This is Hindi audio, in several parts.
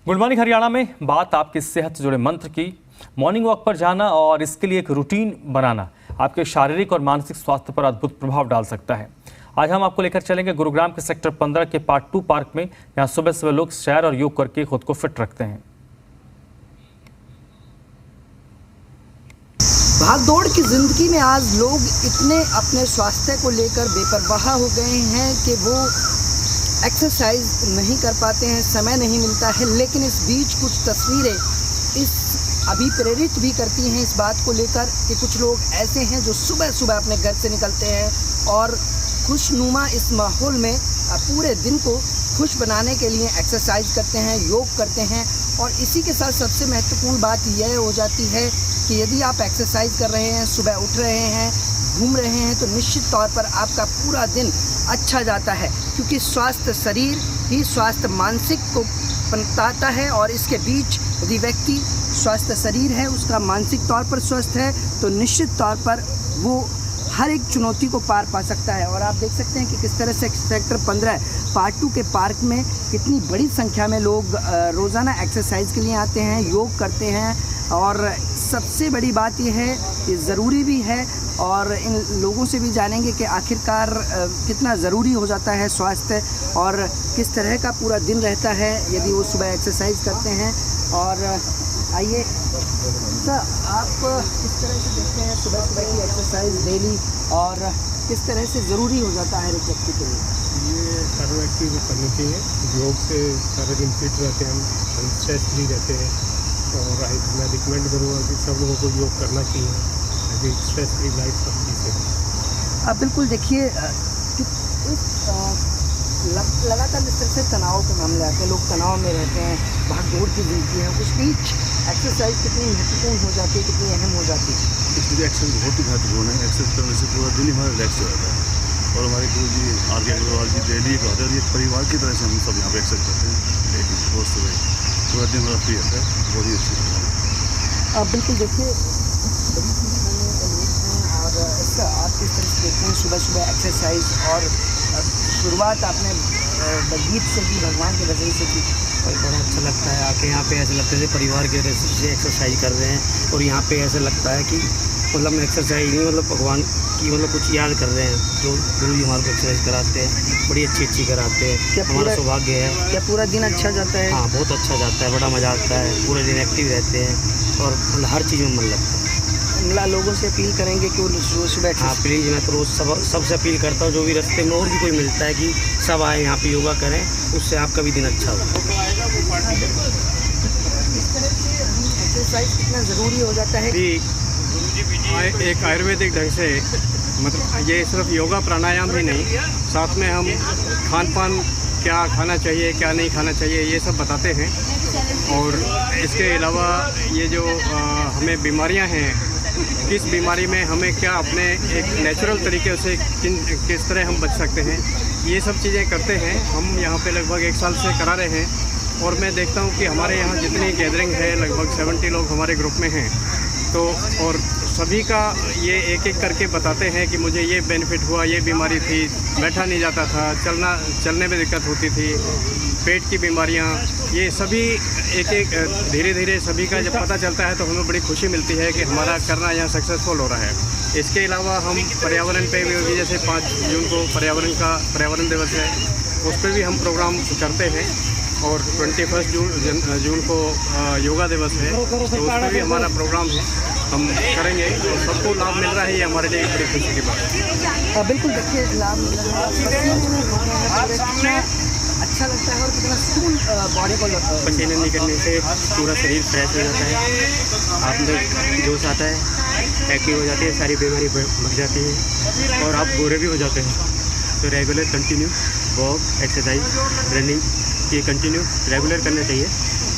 गुड मॉर्निंग हरियाणा में बात आपकी सेहत से जुड़े मंत्र की। मॉर्निंग वॉक पर जाना और इसके लिए एक रूटीन बनाना आपके शारीरिक और मानसिक स्वास्थ्य पर अद्भुत प्रभाव डाल सकता है। आज हम आपको लेकर चलेंगे गुरुग्राम के सेक्टर 15 के पार्ट 2 पार्क में। यहाँ सुबह सुबह लोग सैर और योग करके खुद को फिट रखते हैं। भागदौड़ की जिंदगी में आज लोग इतने अपने स्वास्थ्य को लेकर बेपरवाह हो गए हैं कि वो एक्सरसाइज नहीं कर पाते हैं, समय नहीं मिलता है। लेकिन इस बीच कुछ तस्वीरें इस अभी प्रेरित भी करती हैं इस बात को लेकर कि कुछ लोग ऐसे हैं जो सुबह सुबह अपने घर से निकलते हैं और खुशनुमा इस माहौल में पूरे दिन को खुश बनाने के लिए एक्सरसाइज करते हैं, योग करते हैं। और इसी के साथ सबसे महत्वपूर्ण बात यह हो जाती है कि यदि आप एक्सरसाइज कर रहे हैं, सुबह उठ रहे हैं, घूम रहे हैं, तो निश्चित तौर पर आपका पूरा दिन अच्छा जाता है, क्योंकि स्वास्थ्य शरीर ही स्वास्थ्य मानसिक को पनताता है। और इसके बीच यदि व्यक्ति स्वास्थ्य शरीर है, उसका मानसिक तौर पर स्वस्थ है, तो निश्चित तौर पर वो हर एक चुनौती को पार पा सकता है। और आप देख सकते हैं कि किस तरह से सेक्टर 15 पार्ट 2 के पार्क में कितनी बड़ी संख्या में लोग रोज़ाना एक्सरसाइज के लिए आते हैं, योग करते हैं। और सबसे बड़ी बात यह है कि ज़रूरी भी है, और इन लोगों से भी जानेंगे कि आखिरकार कितना ज़रूरी हो जाता है स्वास्थ्य और किस तरह का पूरा दिन रहता है यदि वो सुबह एक्सरसाइज करते हैं। और आइए सर, आप किस तरह से देखते हैं सुबह सुबह की एक्सरसाइज डेली और किस तरह से ज़रूरी हो जाता है एक व्यक्ति के लिए? ये हर व्यक्ति को करनी चाहिए। योग से सारा दिन फिट रहते हैं, हम स्ट्रेस फ्री रहते हैं। और मैं रिकमेंड करूँगा कि सब लोगों को योग करना चाहिए, ताकि स्ट्रेस फ्री लाइफ सब जीते। आप बिल्कुल देखिए लगातार इस तरह से तनाव के मामले आते हैं, लोग तनाव में रहते हैं, भागदौड़ की जिंदगी है, उस बीच एक्सरसाइज कितनी महत्वपूर्ण हो जाती है, कितनी अहम हो जाती है। इसलिए एक्सरसाइज बहुत ही महत्वपूर्ण है। एक्सरसाइज करने से पूरा दिन ही हमारा रिलैक्स हो जाता है। और हमारे गुरु जी आर के अग्रवाल जी डेली कहते हैं, एक परिवार की तरह से हम सब यहाँ पे एक्सरसाइज करते हैं डेली, रोज सुबह पूरा दिन हमारा फ्री रहता है। बहुत ही अच्छी बात आप बिल्कुल देखिए और इसका आप किस तरह से देखते हैं सुबह सुबह एक्सरसाइज, और शुरुआत आपने गीत से की, भगवान के वजह से की। और बड़ा अच्छा लगता है आके यहाँ पे, ऐसा लगता है जैसे परिवार के वजह से एक्सरसाइज कर रहे हैं। और यहाँ पे ऐसा लगता है कि मतलब एक्सरसाइज नहीं, मतलब भगवान की मतलब कुछ याद कर रहे हैं। जो गुरु जी हमारे को एक्सरसाइज कराते हैं, बड़ी अच्छी कराते हैं। हमारा सौभाग्य है। क्या पूरा दिन अच्छा जाता है? हाँ, बहुत अच्छा जाता है, बड़ा मज़ा आता है। पूरे दिन एक्टिव रहते हैं और मतलब हर चीज़ में मन लगता है। लोगों से अपील करेंगे कि वो सुबह? हाँ प्लीज़, मैं तो रोज़ सबसे अपील करता हूँ, जो भी रास्ते में और भी कोई मिलता है, कि सब आए यहाँ पे योगा करें, उससे आपका भी दिन अच्छा हो। एक्सरसाइज कितना ज़रूरी हो जाता है? एक आयुर्वेदिक ढंग से, मतलब ये सिर्फ योगा प्राणायाम ही नहीं, साथ में हम खान पान क्या खाना चाहिए, क्या नहीं खाना चाहिए, ये सब बताते हैं। और इसके अलावा ये जो हमें बीमारियां हैं, किस बीमारी में हमें क्या अपने एक नेचुरल तरीके से किस तरह हम बच सकते हैं, ये सब चीज़ें करते हैं। हम यहाँ पे लगभग 1 साल से करा रहे हैं। और मैं देखता हूँ कि हमारे यहाँ जितनी गैदरिंग है, लगभग 70 लोग हमारे ग्रुप में हैं। तो और सभी का ये एक एक करके बताते हैं कि मुझे ये बेनिफिट हुआ, ये बीमारी थी, बैठा नहीं जाता था, चलने में दिक्कत होती थी, पेट की बीमारियाँ, ये सभी एक एक धीरे धीरे सभी का जब पता चलता है तो हमें बड़ी खुशी मिलती है कि हमारा करना यहाँ सक्सेसफुल हो रहा है। इसके अलावा हम पर्यावरण पे भी, जैसे 5 जून को पर्यावरण दिवस है, उस पर भी हम प्रोग्राम करते हैं। और 21 जून को योगा दिवस है, तो उस पर भी हमारा प्रोग्राम है, हम करेंगे। तो सबको लाभ मिल रहा है, ये हमारे लिए बड़ी खुशी की बात है। बिल्कुल देखिए, लाभ मिल रहा है, अच्छा लगता है और कितना सुकून बॉडी को लगता है। पसीने निकलने से पूरा शरीर फ्रेश हो जाता है, आप में जोश आता है, एक्टिव हो जाती है, सारी बीमारी भग जाती है और आप गोरे भी हो जाते हैं। तो regular continue walk, exercise, running, ये कंटिन्यू रेगुलर करना चाहिए,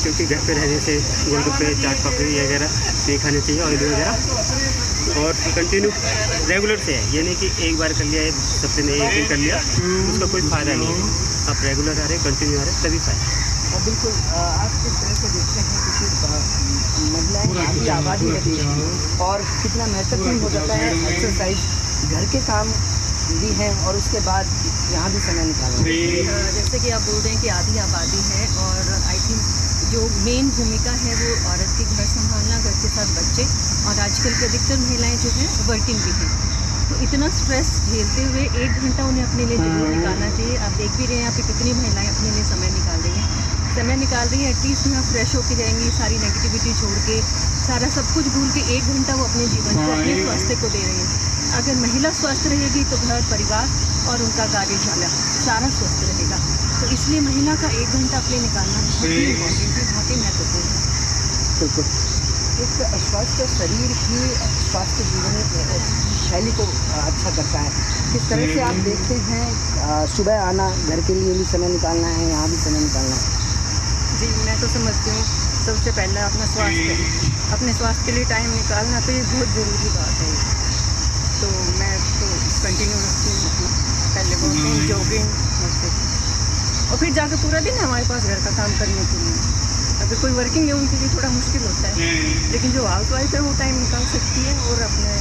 क्योंकि घर पे रहने से गोलगप्पे, चाट पापड़ी वगैरह नहीं खाने चाहिए, ऑयल वगैरह। और कंटिन्यू रेगुलर से है, ये नहीं कि एक बार कर लिया, एक हफ्ते में एक दिन कर लिया, उसका कोई फ़ायदा नहीं है। आप रेगुलर आ रहे, कंटिन्यू आ रहे, तभी फ़ायदा। बिल्कुल, आप किस तरह से देखते हैं कि महिलाएं आधी आबादी है देश की, और कितना महत्वपूर्ण हो जाता है एक्सरसाइज, घर के काम भी हैं और उसके बाद यहाँ भी समय निकालना। जैसे कि आप बोल रहे हैं कि आधी आबादी है, और आई थिंक जो मेन भूमिका है वो औरत की घर संभालना, घर के साथ बच्चे, और आजकल की अधिकतर महिलाएं जो हैं वर्किंग भी हैं, तो इतना स्ट्रेस झेलते हुए 1 घंटा उन्हें अपने लिए जरूर निकालना चाहिए। आप देख भी रहे हैं यहाँ पे कितनी महिलाएं अपने लिए समय निकाल रही हैं, एटलीस्ट यहाँ फ्रेश होके जाएंगी, सारी नेगेटिविटी छोड़ के, सारा सब कुछ भूल के 1 घंटा वो अपने जीवन को, अपने स्वास्थ्य को दे रही हैं। अगर महिला स्वस्थ रहेगी तो घर परिवार और उनका कार्यशाला सारा स्वस्थ रहेगा। तो इसलिए महिला का 1 घंटा अपने निकालना बहुत ही इम्पोर्टेंट है, बहुत ही महत्वपूर्ण है। बिल्कुल, एक स्वस्थ शरीर ही स्वास्थ्य जीवन शैली को अच्छा करता है। किस तरह से आप देखते हैं सुबह आना, घर के लिए भी समय निकालना है, यहाँ भी समय निकालना है? जी, मैं तो समझती हूँ सबसे पहले अपना स्वास्थ्य, अपने स्वास्थ्य के लिए टाइम निकालना तो ये बहुत ज़रूरी बात है। तो मैं तो कंटिन्यू रखती हूँ, पहले वॉकिंग, जॉगिंग, और फिर जाकर पूरा दिन हमारे पास घर का काम करने के लिए। अगर कोई वर्किंग है उनके लिए थोड़ा मुश्किल होता है, लेकिन जो हाउस वाइफ है वो टाइम निकाल सकती है और अपने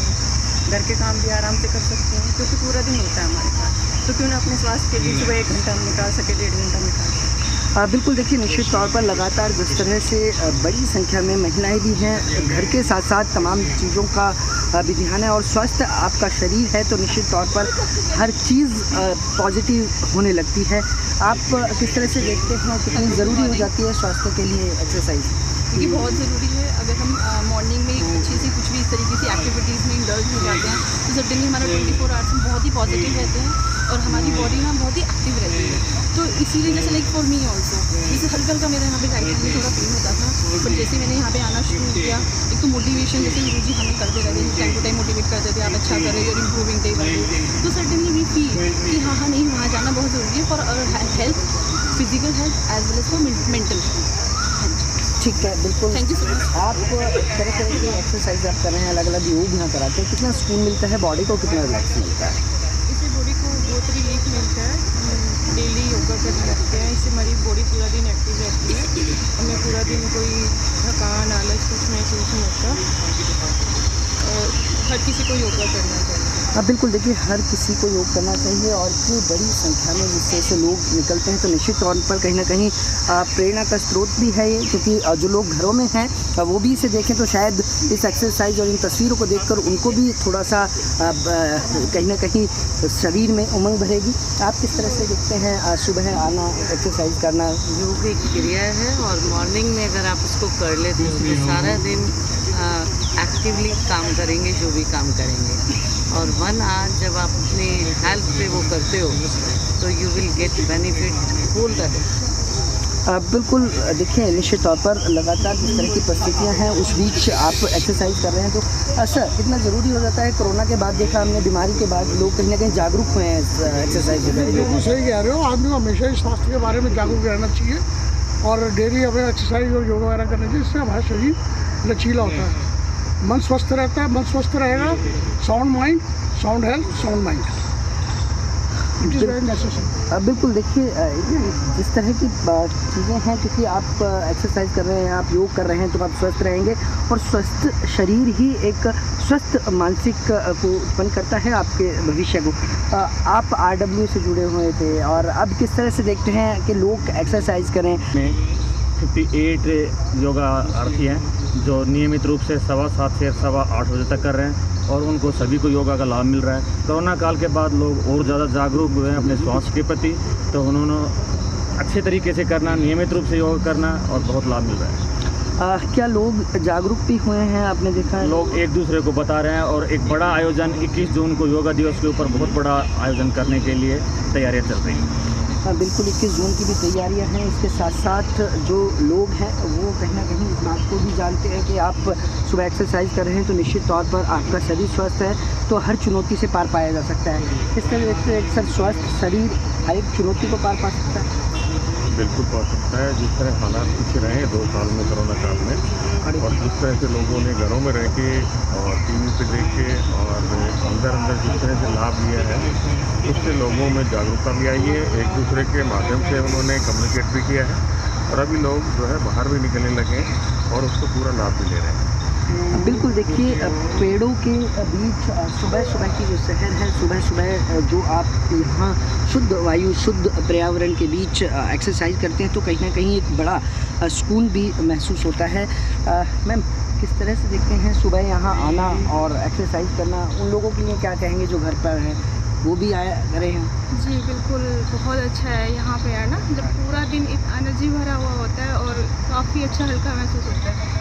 घर के काम भी आराम से कर सकते हैं, क्योंकि पूरा दिन होता है हमारे पास। तो क्यों ना अपने स्वास्थ्य के लिए सुबह 1 घंटा हम निकाल सके, 1.5 घंटा निकाल सके। बिल्कुल, देखिए निश्चित तौर पर लगातार जिस तरह से बड़ी संख्या में महिलाएं भी हैं, घर के साथ साथ तमाम चीज़ों का भी ध्यान है, और स्वस्थ आपका शरीर है तो निश्चित तौर पर हर चीज़ पॉजिटिव होने लगती है। आप किस तरह से देखते हैं कितनी ज़रूरी हो जाती है स्वास्थ्य के लिए एक्सरसाइज? क्योंकि बहुत ज़रूरी है। अगर हम मॉर्निंग में अच्छी सी कुछ भी इस तरीके से एक्टिविटीज़ में इंडल्ज हो जाते हैं तो सर्टेनली हमारा 24 आवर्स में बहुत ही पॉजिटिव रहते हैं और हमारी बॉडी ना बहुत ही एक्टिव रहती है। तो इसीलिए जैसे लाइक फॉर मी ऑल्सो, जैसे हल्का हल्का मेरे यहाँ पे राइट में थोड़ा पेन होता था, बट जैसे मैंने यहाँ पे आना शुरू किया, एक तो मोटिवेशन जैसे गुरु जी हमें करते रहते हैं, टाइम टू टाइम मोटिवेट करते थे, आप अच्छा कर रहे हो, you're improving day by day. तो सर्टेनली वी फील कि हाँ नहीं, वहाँ जाना बहुत ज़रूरी है for our health, physical health as well as for mental health. ठीक है, बिल्कुल। Thank you so much. आप तरह तरह की एक्सरसाइज आप कर रहे हैं, अलग अलग योग यहाँ कराते हैं, कितना सुकून मिलता है बॉडी को, कितना रिलैक्स मिलता है? इससे बॉडी को बहुत रिलीफ मिलता है। डेली योगा करने लगते हैं, इससे हमारी बॉडी पूरा दिन एक्टिव रहती है, हमें पूरा दिन कोई थकान, आलस कुछ महसूस नहीं होता, और हर किसी को योगा करना चाहिए। बिल्कुल, देखिए हर किसी को योग करना चाहिए, और इतनी बड़ी संख्या में जिस तरह से लोग निकलते हैं तो निश्चित तौर पर कहीं ना कहीं प्रेरणा का स्रोत भी है ये, क्योंकि जो लोग घरों में हैं वो भी इसे देखें तो शायद इस एक्सरसाइज और इन तस्वीरों को देखकर उनको भी थोड़ा सा कहीं ना कहीं शरीर में उमंग भरेगी। आप किस तरह से देखते हैं सुबह आना, एक्सरसाइज करना? योग एक क्रिया है, और मॉर्निंग में अगर आप उसको कर लेते हो तो सारा दिन एक्टिवली काम करेंगे, जो भी काम करेंगे। और 1 आवर जब आप अपनी हेल्थ पे वो करते हो तो you will get benefit whole the day. बिल्कुल, देखिए निश्चित तौर पर लगातार जिस तरह की परिस्थितियाँ हैं उस बीच आप एक्सरसाइज कर रहे हैं, तो सर कितना ज़रूरी हो जाता है। कोरोना के बाद देखा हमने, बीमारी के बाद लोग कहीं ना कहीं जागरूक हुए हैं इस एक्सरसाइज के बारे में। बिल्कुल सही कह रहे हो, आदमी को हमेशा ही स्वास्थ्य के बारे में जागरूक रहना चाहिए और डेली हमें एक्सरसाइज और योगा वगैरह करना चाहिए, जिससे हमारा शरीर लचीला होता है, मन स्वस्थ रहता है। मन स्वस्थ रहेगा, sound mind, sound health, sound mind, it is very necessary. बिल्कुल, देखिए जिस तरह की चीज़ें हैं, क्योंकि आप एक्सरसाइज कर रहे हैं, आप योग कर रहे हैं, तो आप स्वस्थ रहेंगे, और स्वस्थ शरीर ही एक स्वस्थ मानसिक को उत्पन्न करता है आपके भविष्य को। आप RW से जुड़े हुए थे, और अब किस तरह से देखते हैं कि लोग एक्सरसाइज करें? 58 योगार्थी हैं जो नियमित रूप से 7:15 से 8:15 बजे तक कर रहे हैं, और उनको सभी को योगा का लाभ मिल रहा है। कोरोना काल के बाद लोग और ज़्यादा जागरूक हुए हैं अपने स्वास्थ्य के प्रति, तो उन्होंने अच्छे तरीके से करना, नियमित रूप से योगा करना, और बहुत लाभ मिल रहा है। क्या लोग जागरूक भी हुए हैं? आपने देखा है लोग एक दूसरे को बता रहे हैं, और एक बड़ा आयोजन 21 जून को योगा दिवस के ऊपर बहुत बड़ा आयोजन करने के लिए तैयारियाँ चल रही हैं। बिल्कुल, 21 जून की भी तैयारियां हैं। इसके साथ साथ जो लोग हैं वो कहीं ना कहीं इस बात को भी जानते हैं कि आप सुबह एक्सरसाइज कर रहे हैं तो निश्चित तौर पर आपका शरीर स्वस्थ है, तो हर चुनौती से पार पाया जा सकता है। इस तरह से एक सर स्वस्थ शरीर हर एक चुनौती को पार पा सकता है। बिल्कुल पा सकता है। जिस तरह हालात कुछ रहे 2 साल में कोरोना काल में, और जिस तरह से लोगों ने घरों में रह के और टीवी पे देख के और अंदर जिस तरह से लाभ लिया है, उससे लोगों में जागरूकता भी आई है। एक दूसरे के माध्यम से उन्होंने कम्युनिकेट भी किया है, और अभी लोग जो है बाहर भी निकलने लगे और उसको पूरा लाभ भी ले रहे हैं। बिल्कुल, देखिए पेड़ों के बीच सुबह सुबह की जो शहर है, सुबह सुबह जो आप यहाँ शुद्ध वायु, शुद्ध पर्यावरण के बीच एक्सरसाइज करते हैं, तो कहीं ना कहीं एक बड़ा सुकून भी महसूस होता है। मैम, किस तरह से देखते हैं सुबह यहाँ आना और एक्सरसाइज करना? उन लोगों के लिए क्या कहेंगे जो घर पर हैं, वो भी आया करे हैं? जी बिल्कुल, बहुत अच्छा है यहाँ पे आना, जब पूरा दिन एनर्जी भरा हुआ होता है और काफ़ी अच्छा हल्का महसूस होता है।